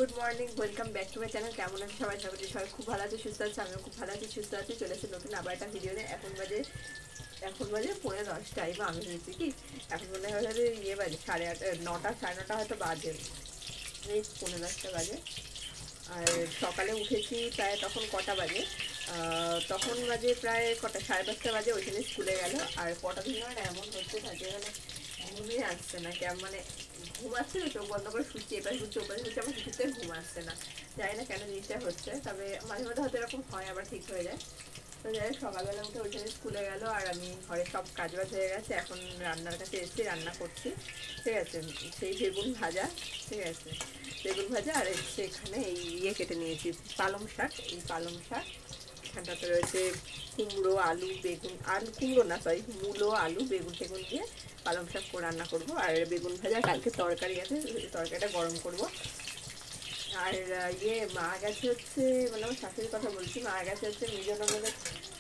Good morning, welcome back to my channel. কেমন আছে সবাই? সবাই খুব ভালো আছে, সুস্থ আছে। আমিও খুব ভালো আছি, সুস্থ আছি। চলেছে নতুন আবার একটা ভিডিও নিয়ে। এখন বাজে 9:10 বা আমি হয়েছি কি এখন মনে হয় বাজে 9:30 9:30 হয়তো বাজে, এই 9:30 বাজে। আর সকালে উঠেছি প্রায় তখন কটা বাজে, তখন বাজে প্রায় কটা 5:30 বাজে। ওইখানে স্কুলে গেল। আর কটা দিন না এমন হচ্ছে থাকে মানে ঘুমিয়ে আসছে না, কেমন মানে ঘুমাচ্ছে না, চোখ বন্ধ করে শুচ্ছি, এবার শুচ্ছি ওপাশে শুচ্ছি, আমার কিছুতে ঘুম আসছে না। জানি না কেন জিনিসটা হচ্ছে, তবে মাঝে মাঝে হয়তো এরকম হয়, আবার ঠিক হয়ে যায়। তো যাই হোক, সকালবেলা উঠে ওইখানে স্কুলে গেল। আর আমি ঘরে সব কাজবাজ হয়ে গেছে, এখন রান্নার কাছে এসেছি, রান্না করছি। ঠিক আছে, সেই বেগুন ভাজা। ঠিক আছে, বেগুন ভাজা। আর সেখানে এই কেটে নিয়েছি পালং শাক। এই পালং শাক এখানটাতে রয়েছে কুমড়ো, আলু, বেগুন, আলু কুমড়ো না সরি মূলো, আলু, বেগুন টেগুন দিয়ে পালং শাক রান্না করব। আর বেগুন ভাজা, কালকে তরকারি আছে, তরকারিটা গরম করব। আর মা গেছে হচ্ছে, মানে আমার শাশুড়ির কথা বলছি, মা গেছে হচ্ছে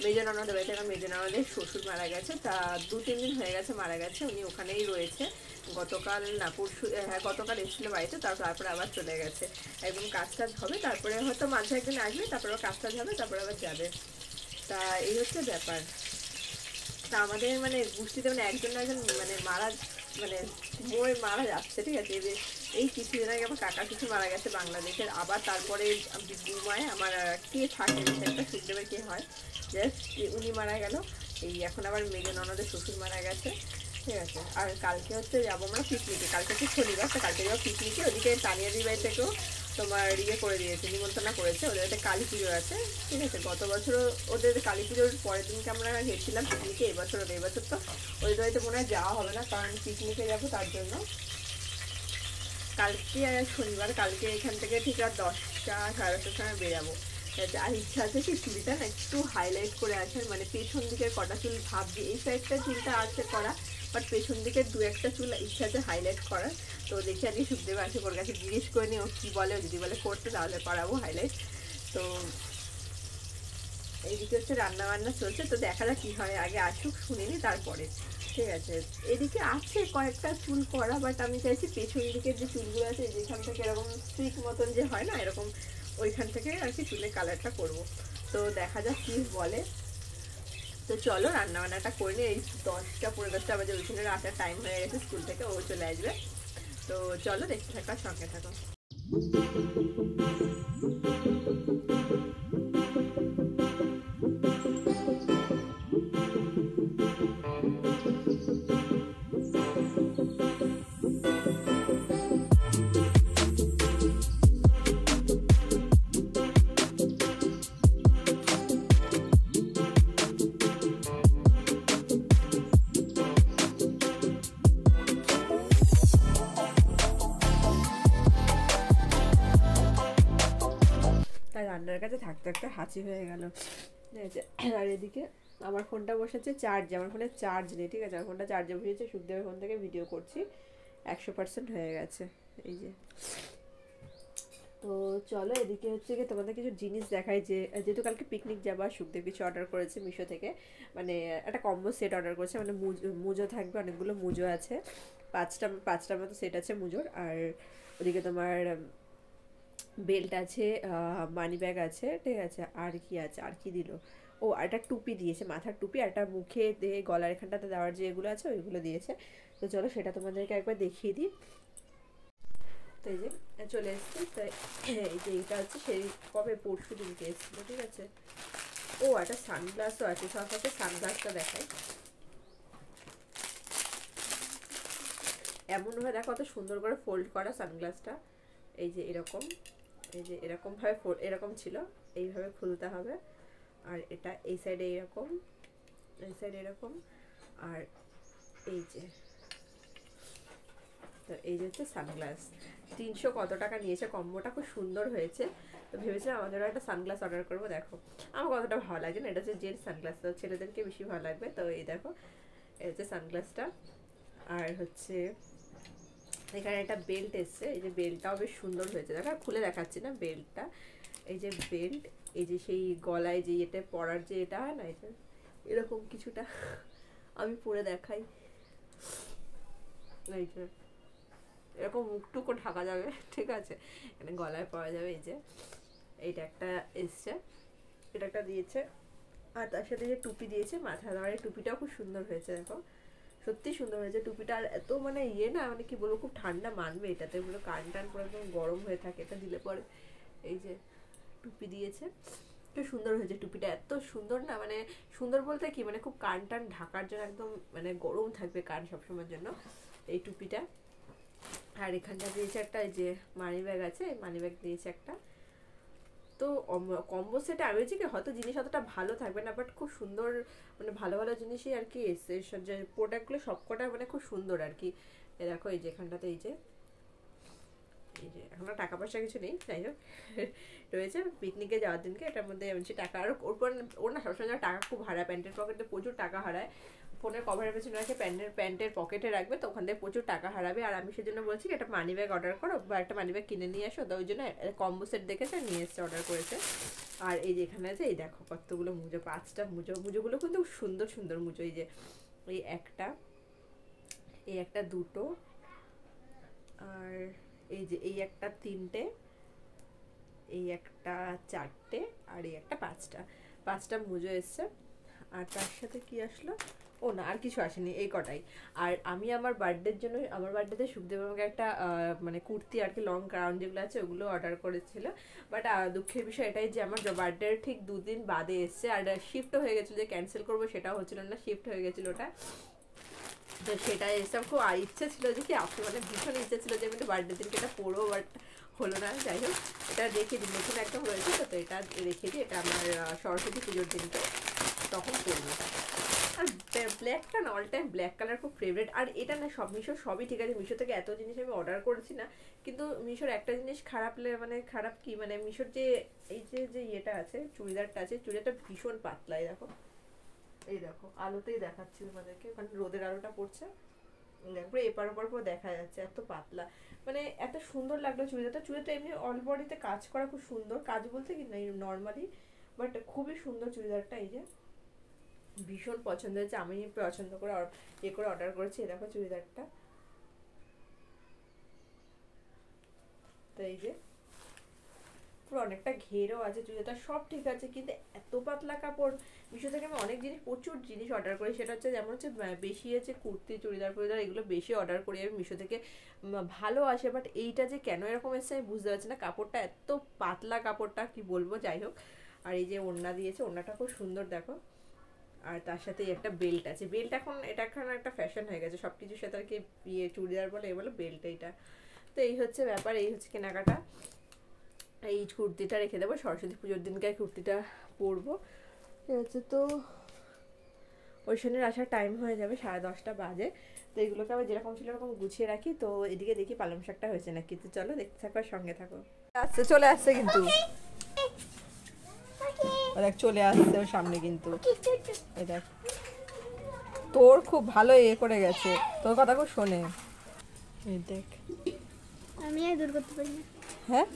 মেজো ননদের বাড়িতে। কারণ মেজো ননদের শ্বশুর মারা গেছে, তা 2-3 দিন হয়ে গেছে মারা গেছে। উনি ওখানেই রয়েছে। গতকাল না পরশু, হ্যাঁ গতকাল এসেছিল বাড়িতে, তারপরে আবার চলে গেছে। একদম কাজ টাজ হবে, তারপরে হয়তো মাঝে একদিন আসবে, তারপরে কাজ টাজ হবে, তারপরে আবার যাবে। তা এই হচ্ছে ব্যাপার। তা আমাদের মানে গোষ্ঠীতে মানে একজন না একজন মানে মারা যাচ্ছে। ঠিক আছে, এই কিছুদিন আগে আমার কাকা কিছু মারা গেছে বাংলাদেশের। আবার তারপরে বুমায় আমার কে থাকে একটা সুখদেবের কে হয়, জাস্ট উনি মারা গেল। এই এখন আবার মেজো ননদের শ্বশুর মারা গেছে। ঠিক আছে, আর কালকে হচ্ছে যাবো আমরা পিকনিকে। কালকে হচ্ছে শনিবার, তো কালকে যাবো পিকনিকে। ওদিকে তানিয়াদি বাড়ি থেকেও তোমার করে দিয়েছে, নিমন্ত্রণা করেছে। ওদের একটা কালী পুজো আছে। ঠিক আছে, গত বছরও ওদের কালী পুজোর পরের দিনকে আমরা গেছিলাম পিকনিকে। এবছর তো ওদের বাড়িতে মনে হয় যাওয়া হবে না, কারণ পিকনিকে যাবো তার জন্য। কালকে শনিবার, কালকে এখান থেকে ঠিক রাত 10টা 10:30টার সময় বেরাবো। আর ইচ্ছা আছে কি চুলটা না একটু হাইলাইট করে আসার, মানে পেছন দিকের কটা চুল ভাবছি, এই সাইডটা চুলটা আছে করা, বাট পেছন দিকের 2-1টা চুল ইচ্ছা আছে হাইলাইট করার। তো দেখি আজকে সুখদেব আসে, ওর কাছে জিজ্ঞেস করে নি ও কী বলে। যদি বলে করতে তাহলে করাবো হাইলাইট। তো এইদিকে হচ্ছে রান্না বান্না চলছে, তো দেখা যাক কি হয়, আগে আসুক শুনিনি তারপরে। ঠিক আছে, এদিকে আছে কয়েকটা চুল করা, বাট আমি চাইছি পেছন দিকের যে চুলগুলো আছে যেখান থেকে এরকম স্ট্রিক মতন যে হয় না এরকম, ওইখান থেকে আর কি চুলের কালারটা করব। তো দেখা যাক কি বলে। তো চলো রান্না বান্নাটা করে নিই। এই 10টা 10:30 বাজে ওইখানে আসার টাইম হয়ে গেছে স্কুল থেকে, ও চলে আসবে। তো চলো দেখতে থাকো, সঙ্গে থাকো। তাই রান্নার কাছে থাকতে থাকতে হাঁচি হয়ে গেল। আর এদিকে আমার ফোনটা বসেছে চার্জে, আমার ফোনে চার্জ নেই। ঠিক আছে, আমার ফোনটা চার্জে বসিয়েছে, সুখদেবের ফোন থেকে ভিডিও করছি, 100% হয়ে গেছে। এই যে, তো চলো এদিকে হচ্ছে কি তোমাদের কিছু জিনিস দেখাই। যেহেতু কালকে পিকনিক যাবা, সুখদেব কিছু অর্ডার করেছে মিশো থেকে, মানে একটা কম্বো সেট অর্ডার করেছে, মানে মুজো থাকবে, অনেকগুলো মুজো আছে, পাঁচটার মতো সেট আছে মুজোর। আর ওদিকে তোমার বেল্ট আছে, মানি ব্যাগ আছে। ঠিক আছে, আর কি আছে, আর কি দিল, ও আর একটা টুপি দিয়েছে, মাথার টুপি, আর একটা মুখে দিয়ে গলার এখানটাতে দেওয়ার যে এগুলো আছে ওইগুলো দিয়েছে। তো চলো সেটা তোমাদেরকে একবার দেখিয়ে দিই। তো এই যে চলে এসছি। তো এই যে এইটা হচ্ছে সেই কবে পরশু দিনকে এসেছিলো। ঠিক আছে, ও একটা সানগ্লাসও আছে, সব সাথে সানগ্লাসটা দেখায়। এমনভাবে দেখো কত সুন্দর করে ফোল্ড করা সানগ্লাসটা। এই যে এরকম, এই যে এরকমভাবে এরকম ছিল, এইভাবে খুলতে হবে। আর এটা এই সাইডে এরকম, এই সাইডে এরকম। আর এই যে, তো এই যে হচ্ছে সানগ্লাস। 300 কত টাকা নিয়েছে, কম্বোটা খুব সুন্দর হয়েছে। তো ভেবেছিলাম আমাদেরও একটা সানগ্লাস অর্ডার করবো। দেখো আমার কতটা ভালো লাগছে না, এটা হচ্ছে জেন্টস সানগ্লাস, তো ছেলেদেরকে বেশি ভালো লাগবে। তো এই দেখো, এই হচ্ছে সানগ্লাসটা। আর হচ্ছে এখানে একটা বেল্ট এসছে, এই যে বেল্টটাও বেশ সুন্দর হয়েছে, দেখো খুলে দেখাচ্ছি না বেল্টটা। এই যে বেল্ট, এই যে সেই গলায় যে এটা পরার যে এটা হয় না, এটা এরকম কিছুটা আমি পরে দেখাই। এই যে এরকম মুখটুকু ঢাকা যাবে, ঠিক আছে, এখানে গলায় পাওয়া যাবে। এই যে এইটা একটা এসছে, এটা একটা দিয়েছে, আর তার সাথে যে টুপি দিয়েছে মাথা ধরে, টুপিটাও খুব সুন্দর হয়েছে দেখো, সত্যি সুন্দর হয়েছে টুপিটা। আর এত মানে ইয়ে না, মানে কি বলবো, খুব ঠান্ডা মানবে এটাতে, পুরো কান টান পুরো একদম গরম হয়ে থাকে এটা দিলে পরে। এই যে টুপি দিয়েছে, খুব সুন্দর হয়েছে টুপিটা, এত সুন্দর না, মানে সুন্দর বলতে কি, মানে খুব কান টান ঢাকার জন্য, একদম মানে গরম থাকবে কান সবসময়ের জন্য এই টুপিটা। আর এখানটা দিয়েছে একটা, এই যে মানি ব্যাগ আছে, মানি ব্যাগ দিয়েছে একটা। তো কম্বো সেটে আমি হচ্ছে কি, হয়তো জিনিস অতটা ভালো থাকবে না, বাট খুব সুন্দর, মানে ভালো ভালো জিনিসই আর কি এসছে, যে প্রোডাক্টগুলো সবকটা মানে খুব সুন্দর আর কি। দেখো এই যে এখানটাতে এই যে এখন টাকা পয়সা কিছু নেই, যাই হোক রয়েছে পিকনিকে যাওয়ার দিনকে, এটার মধ্যে এমন টাকা। আর ওর না সবসময় টাকা খুব হারায়, প্যান্টের পকেটে প্রচুর টাকা হারায়, ফোনের কভারের পেছনে রাখে, প্যান্টের পকেটে রাখবে, তো ওখান থেকে প্রচুর টাকা হারাবে। আর আমি সেজন্য বলছি একটা মানি ব্যাগ অর্ডার করো, বা একটা মানি ব্যাগ কিনে নিয়ে আসো, তো ওই জন্য কম্বো সেট দেখেছে নিয়ে এসছে, অর্ডার করেছে। আর এই যে এখানে আছে, এই দেখো কতগুলো মুজো, 5টা মুজো, মুজোগুলো কিন্তু সুন্দর সুন্দর মুজো। এই যে এই একটা, এই একটা, দুটো, আর এই যে এই একটা 3টে, এই একটা 4টে, আর এই একটা 5টা মুজো এসছে। আর তার সাথে কি আসলো, ও না আর কিছু আসেনি, এই কটাই। আর আমি আমার বার্থডের জন্য, আমার বার্থডেতে সুখদেব আমাকে একটা মানে কুর্তি আর কি, লং ক্রাউন যেগুলো আছে ওগুলো অর্ডার করেছিল। বাট দুঃখের বিষয় এটাই যে আমার বার্থডের ঠিক 2 দিন বাদে এসছে, আর শিফটও হয়ে গেছিলো, যে ক্যান্সেল করবো সেটাও হচ্ছিল না, শিফট হয়ে গেছিলো ওটা। তো সেটাই এসব খুব ইচ্ছে ছিল যে কি, আপনি মানে ভীষণ ইচ্ছে ছিল যে আমি তো বার্থডে দিনকে এটা পরবো, বাট হলো না। যাই হোক এটা রেখে দিই, নতুন একদম রয়েছে, তো এটা রেখে দিই, এটা আমার সরস্বতী পুজোর দিনকে তখন পরবো। আর ব্ল্যাকটা না, অল টাইম ব্ল্যাক কালার খুব ফেভারিট। আর এটা না সব মিশোর সবই ঠিক আছে, মিশো থেকে এত জিনিস আমি অর্ডার করেছি না, কিন্তু মিশোর একটা জিনিস খারাপ, মানে খারাপ কি, মানে মিশোর যে এই যে ইয়েটা আছে, চুড়িদারটা আছে, চুড়িদারটা ভীষণ পাতলা। দেখো, এই দেখো আলোতেই দেখাচ্ছি তোমাদেরকে, ওখানে রোদের আলোটা পড়ছে, দেখো এপার ওপার পুরো দেখা যাচ্ছে, এত পাতলা, মানে এত সুন্দর লাগলো চুড়িদারটা এমনি অল বডিতে কাজ করা, খুব সুন্দর কাজ বলতে কি না নর্মালি, বাট খুবই সুন্দর চুড়িদারটা। এই যে ভীষণ পছন্দ হয়েছে, আমি পছন্দ করে করে অর্ডার করেছি। দেখো চুড়িদারটা, তো এই যে পুরো অনেকটা ঘেরও আছে, চুড়িদারটা সব ঠিক আছে, কিন্তু এত পাতলা কাপড়। মিশো থেকে আমি অনেক জিনিস, প্রচুর জিনিস অর্ডার করি, সেটা হচ্ছে যেমন হচ্ছে বেশি আছে কুর্তি, চুড়িদার এগুলো বেশি অর্ডার করি আমি মিশো থেকে, ভালো আসে। বাট এইটা যে কেন এরকম এসছে আমি বুঝতে পারছি না, কাপড়টা এত পাতলা, কাপড়টা কি বলবো, যাই হোক। আর এই যে ওড়না দিয়েছে, ওড়নাটা খুব সুন্দর দেখো। আর তার সাথে একটা বেল্ট আছে, বেল্ট এখন এটা এখন একটা ফ্যাশন হয়ে গেছে সব কিছুর সাথে আর কি, চুড়িদার বলে বলে বেল্ট এইটা। তো এই হচ্ছে ব্যাপার, এই হচ্ছে কেনাকাটা। এই কুর্তিটা রেখে দেবো, সরস্বতী পুজোর দিনকে কুর্তিটা পরবো, ঠিক আছে। তো ওই শনির আসার টাইম হয়ে যাবে, 10:30 বাজে। তো এগুলোকে আবার যেরকম ছিল এরকম গুছিয়ে রাখি। তো এদিকে দেখি পালং শাকটা হয়েছে নাকি, তো চলো দেখতে থাকো, সঙ্গে থাকো। আসছে, চলে আসছে কিন্তু, দেখ চলে আসছে ওর সামনে কিন্তু, এই দেখ তোর খুব ভালো করে গেছে, তোর কথা খুব শোনে, এই দেখ। আমি আর দূর করতে পারি না, হ্যাঁ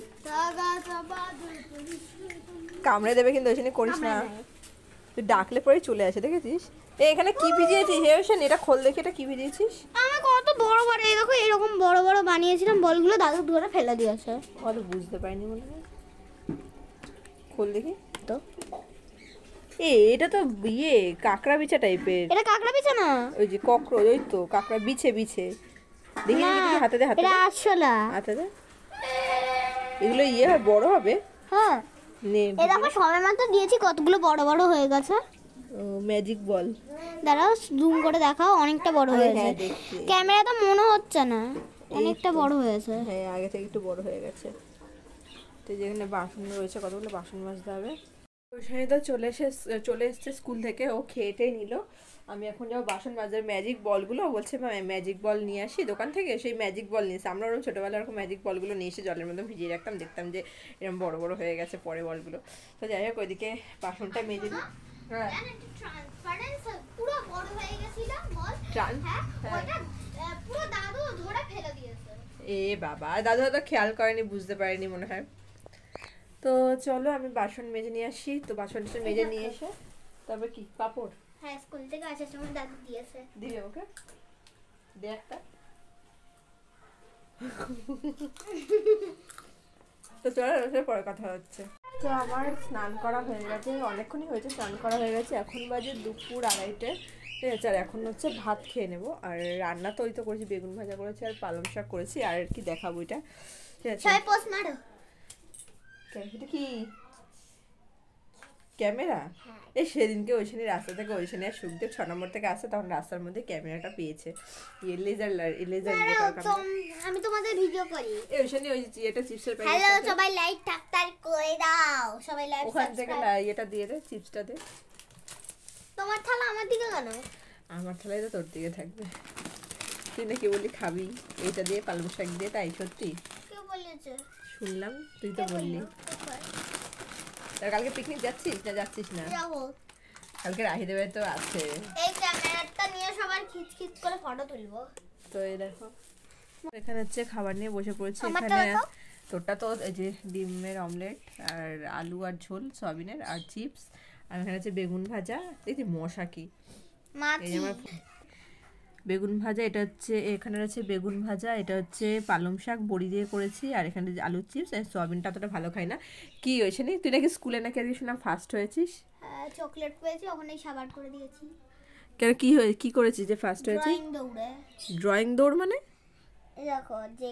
কামড়ে দেবে কিন্তু, ওই জন্য করিস না, তুই ডাকলে পরেই চলে আসে, দেখেছিস। এখানে কি ভিজিয়েছিস, এটা খোল দেখি, এটা কি ভিজিয়েছিস। আমি কত বড় বড়, এই দেখো এরকম বড় বড় বানিয়েছিলাম, বলগুলো দাদু ধরে ফেলে দিয়েছে, অত বুঝতে পারিনি মনে হয়, খোল দেখি তো। এটা তো কাঁকড়া বিছা টাইপের, এটা কাঁকড়া বিছা না, ওই যে ককরোচ, ওই তো কাঁকড়া বিছে দেখি দেখি, হাতে দে, হাতে এটা আসলা, হাতে দে। এগুলো হয়, বড় হবে। হ্যাঁ নে, এই দেখো সবে মাত্র দিয়েছি, কতগুলো বড় বড় হয়ে গেছে। ম্যাজিক বল, দাঁড়াও জুম করে দেখাও, অনেকটা বড় হয়েছে, ক্যামেরাতে মনে হচ্ছে না, অনেকটা বড় হয়েছে। হ্যাঁ আগে থেকে একটু বড় হয়ে গেছে। তো যেখানে বাসন রয়েছে, কতগুলো বাসন মাজতে হবে। ওইখানে তো চলে এসছে স্কুল থেকে, ও খেয়েটেই নিল। আমি এখন যাবো বাসন মাজার, ম্যাজিক বলগুলো বলছে ম্যাজিক বল নিয়ে আসি দোকান থেকে, সেই ম্যাজিক বল নিয়েছে। আমরা ওরকম ছোটোবেলা এরকম ম্যাজিক বলগুলো নিয়ে এসে জলের মধ্যে ভিজিয়ে রাখতাম, দেখতাম যে এরকম বড় বড় হয়ে গেছে পরে বলগুলো। তো যাই হোক ওইদিকে বাসনটা মেজে দিই। হ্যাঁ পুরো বড় হয়ে গেছিল বল, পুরো দাদু ধরে ফেলে দিয়েছে। এ বাবা, দাদু হয়তো খেয়াল করেনি, বুঝতে পারেনি মনে হয়। তো চলো আমি বাসন মেজে নিয়ে আসি। তো বাসনটা মেজে নিয়ে এসে তবে কি পাপড়, হ্যাঁ স্কুল থেকে আসার সময় দাদু দিয়েছে, দিবে ওকে, দে একটা। তো চলো পরে কথা হচ্ছে। তো আমার স্নান করা হয়ে গেছে, অনেকক্ষণই হয়েছে স্নান করা হয়ে গেছে, এখন বাজে 2:30, ঠিক আছে। আর এখন হচ্ছে ভাত খেয়ে নেবো। আর রান্না তো ওই তো করেছি, বেগুন ভাজা করেছি আর পালং শাক করেছি। আর কি দেখাবো এটা, ঠিক আছে। এটা কি ক্যামেরা? এই সেদিনকে ওইখানে রাস্তা থেকে ওইখানে সুখদেব 6 নম্বর থেকে আসে, তখন রাস্তার মধ্যে ক্যামেরাটা পেয়েছে। আমি তোমাদের ভিডিও করি। এই ওইখানে ওই এটা চিপসের প্যাকেট। হ্যালো সবাই লাইক টাকটাক করে দাও, সবাই লাইক ওখান থেকে এটা দিয়ে দে, চিপসটা দে। তোমার থালা আমার দিকে কেন? আমার থালায় তো তোর দিকে থাকবে। তুই নাকি বলি খাবি এইটা দিয়ে পালং শাক দিয়ে, তাই সত্যি? কে বলেছে? শুনলাম, তুই তো বললি। কালকে পিকনিক যাচ্ছিস না যাচ্ছিস না? যাবো। কালকে রাহিদের বাড়ি তো আছে। এই ক্যামেরাটা নিয়ে সবার খিচখিচ করে ফটো তুলবো। তো এই দেখো এখানে হচ্ছে খাবার নিয়ে বসে পড়েছি। এখানে তোরটা তো এই যে ডিমের অমলেট আর আলু আর ঝোল সয়াবিনের আর চিপস, আর এখানে হচ্ছে বেগুন ভাজা। দেখি মশা কি বেগুন ভাজা, এটা হচ্ছে এখানে আছে বেগুন ভাজা, এটা হচ্ছে পালং শাক বড়ি দিয়ে করেছি, আর এখানে আলু চিপস। আর সয়াবিনটা অতটা ভালো খাই না। কি হয়েছে নি, তুই নাকি স্কুলে নাকি আজকে শুনলাম ফার্স্ট হয়েছিস? হ্যাঁ, চকলেট পেয়েছি, ওখানেই সাবার করে দিয়েছি। কেন কি করেছিস যে ফার্স্ট হয়েছিস? ড্রয়িং দৌড়ে। ড্রয়িং দৌড় মানে? দেখো যে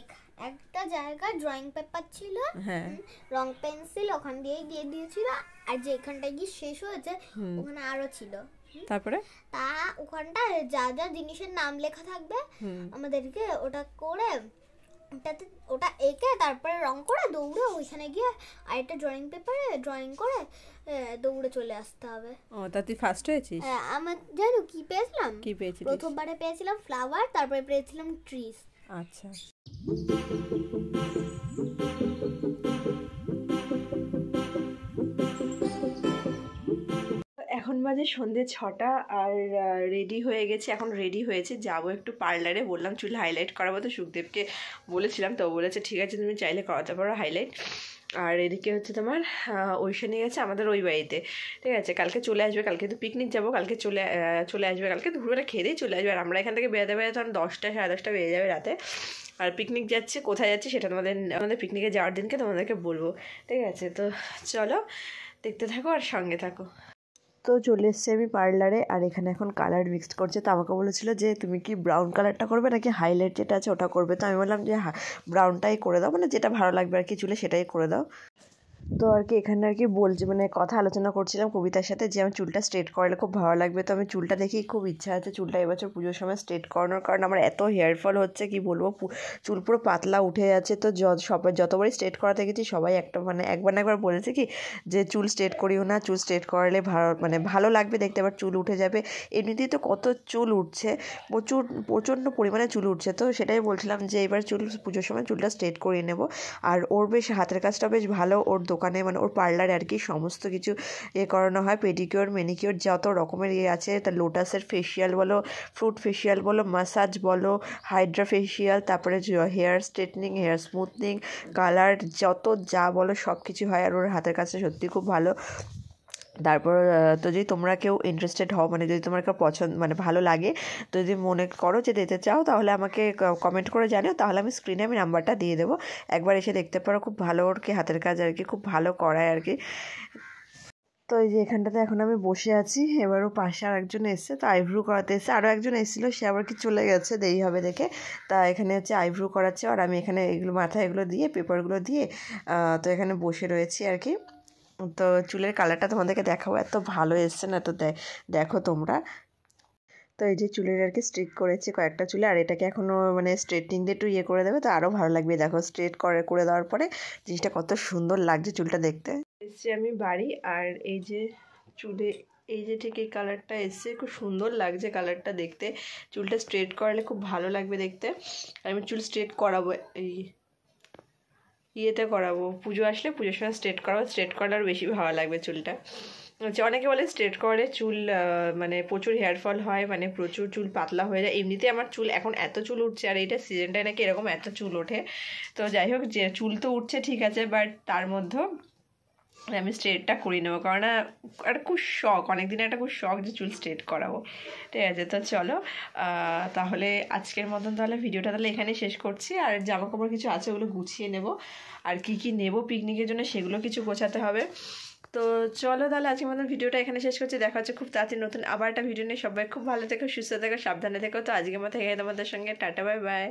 একটা জায়গায় ড্রয়িং পেপার ছিল, হ্যাঁ, রং পেন্সিল ওখান দিয়েই দিয়ে দিয়েছিল, আর যে এখানটায় গিয়ে শেষ হয়েছে ওখানে আরো ছিল। তারপরে ওখানটা যা যা জিনিসের নাম লেখা থাকবে আমাদেরকে ওটা করে ওটা এঁকে তারপরে রং করে দৌড়ে ওইখানে গিয়ে আরেকটা ড্রয়িং পেপারে ড্রয়িং করে দৌড়ে চলে আসতে হবে। ও, তা তুই ফার্স্ট হয়েছিস? হ্যাঁ, আমার জানো কি পেয়েছিলাম? কি পেয়েছিস? প্রথমবারে পেয়েছিলাম ফ্লাওয়ার, তারপরে পেয়েছিলাম ট্রিজ। আচ্ছা, এখন বাজে সন্ধ্যে 6টা আর রেডি হয়ে গেছি। এখন রেডি হয়েছে, যাবো একটু পার্লারে। বললাম চুল হাইলাইট করাবো, তো সুখদেবকে বলেছিলাম, তো বলেছে ঠিক আছে তুমি চাইলে করাতে পারো হাইলাইট। আর এদিকে হচ্ছে তোমার ঐশানি গেছে আমাদের ওই বাড়িতে, ঠিক আছে। কালকে চলে আসবে, কালকে তো পিকনিক যাবো, কালকে চলে আসবে, কালকে দুপুরবেলা খেয়ে দিয়ে চলে আসবে। আর আমরা এখান থেকে বেরোতে তখন 10টা সাড়ে 10টা বেজে যাবে রাতে। আর পিকনিক যাচ্ছে, কোথায় যাচ্ছে সেটা আমাদের পিকনিকে যাওয়ার দিনকে তোমাদেরকে বলবো, ঠিক আছে। তো চলো দেখতে থাকো আর সঙ্গে থাকো। তো চলে এসছি আমি পার্লারে, আর এখানে এখন কালার মিক্সড করছে। তো আমাকে বলেছিল যে তুমি কি ব্রাউন কালারটা করবে নাকি হাইলাইট যেটা আছে ওটা করবে। তো আমি বললাম যে ব্রাউনটাই করে দাও, মানে যেটা ভালো লাগবে আর কি চুলে সেটাই করে দাও। তো আর কি এখানে আর কি বলছি, মানে কথা আলোচনা করছিলাম কবিতার সাথে যে আমার চুলটা স্ট্রেট করলে খুব ভালো লাগবে। তো আমি চুলটা দেখেই খুব ইচ্ছা আছে চুলটা এবছর পুজোর সময় স্ট্রেট করানোর, কারণ আমার এত হেয়ার ফল হচ্ছে কি বলবো, চুল পুরো পাতলা উঠে যাচ্ছে। তো যতবারই স্ট্রেট করাতে গেছি সবাই একবার না একবার বলেছে কি যে চুল স্ট্রেট করিও না, চুল স্ট্রেট করালে ভালো লাগবে দেখতে, আবার চুল উঠে যাবে। এমনিতেই তো কত চুল উঠছে, প্রচণ্ড পরিমাণে চুল উঠছে। তো সেটাই বলছিলাম যে এবার পুজোর সময় চুলটা স্ট্রেট করিয়ে নেব। আর ওর বেশ হাতের কাজটা বেশ ভালো, ওর দোকানে মানে ওর পার্লারে আর কি সমস্ত কিছু করানো হয়, পেডিকিওর ম্যানিকিওর যত রকমের আছে। তা লোটাসের ফেসিয়াল বলো, ফ্রুট ফেসিয়াল বলো, মাসাজ বলো, হাইড্রা ফেসিয়াল, তারপরে hair straightening, hair smoothing, colour যত যা বলো সব কিছু হয়। আর ওর হাতের কাজটা সত্যি খুব ভালো। তারপর তো যদি তোমরা কেউ ইন্টারেস্টেড হও, মানে যদি তোমার কেউ ভালো লাগে, তো যদি মনে করো যে দিতে চাও তাহলে আমাকে কমেন্ট করে জানিও, তাহলে আমি স্ক্রিনে নাম্বারটা দিয়ে দেবো, একবার এসে দেখতে পারো। খুব ভালো ওর কি হাতের কাজ আর কি, খুব ভালো করায় আর কি। তো এই যে এখানটাতে এখন আমি বসে আছি, এবারও পাশে আর একজন এসছে, তো আইব্রু করাতে এসছে। আরও একজন এসেছিলো, সে আবার কি চলে গেছে, দেরি হবে দেখে। তা এখানে হচ্ছে আইব্রু করাচ্ছে, আর আমি এখানে এগুলো মাথায় এগুলো দিয়ে পেপারগুলো দিয়ে তো এখানে বসে রয়েছি আর কি। তো চুলের কালারটা তোমাদেরকে দেখাবো, এত ভালো এসছে না, তো দেখো তোমরা। তো এই যে চুলের আর কি স্ট্রেট করেছি কয়েকটা চুলে, আর এটাকে এখনও মানে স্ট্রেটনিং দিয়ে একটু করে দেবে, তো আরও ভালো লাগবে। দেখো স্ট্রেট করে দেওয়ার পরে জিনিসটা কত সুন্দর লাগছে চুলটা দেখতে। এসছি আমি বাড়ি, আর এই যে চুলে এই যে ঠিক এই কালারটা এসছে, খুব সুন্দর লাগছে কালারটা দেখতে। চুলটা স্ট্রেট করালে খুব ভালো লাগবে দেখতে। আমি চুল স্ট্রেট করাবো, এই ইয়েতে করাবো, পুজো আসলে পুজোর সময় স্ট্রেট করাবো, স্ট্রেট করালে আর বেশি ভালো লাগবে চুলটা। আচ্ছা, অনেকে বলে স্ট্রেট করলে চুল মানে প্রচুর হেয়ার ফল হয়, মানে প্রচুর চুল পাতলা হয়ে যায়। এমনিতে আমার চুল এখন এত চুল উঠছে, আর এইটা সিজনটায় নাকি এরকম এত চুল ওঠে। তো যাই হোক, যে চুল তো উঠছে ঠিক আছে, বাট তার মধ্যেও আমি স্ট্রেটটা করে নেবো, কারণ একটা খুব শখ, অনেকদিন একটা খুব শখ যে চুল স্ট্রেট করাবো। ঠিক আছে, তো চলো তাহলে আজকের মতন তাহলে ভিডিওটা তাহলে এখানে শেষ করছি। আর জামা কাপড় কিছু আছে ওগুলো গুছিয়ে নেব, আর কি কি নেব পিকনিকের জন্য সেগুলো কিছু গোছাতে হবে। তো চলো তাহলে আজকের মতন ভিডিওটা এখানে শেষ করছি। দেখা হচ্ছে খুব তাড়াতাড়ি নতুন আবার একটা ভিডিও নিয়ে। সবাই খুব ভালো থেকো, সুস্থ থেকো, সাবধানে থেকো। তো আজকের মতো তোমাদের সঙ্গে টাটা, বাই বাই।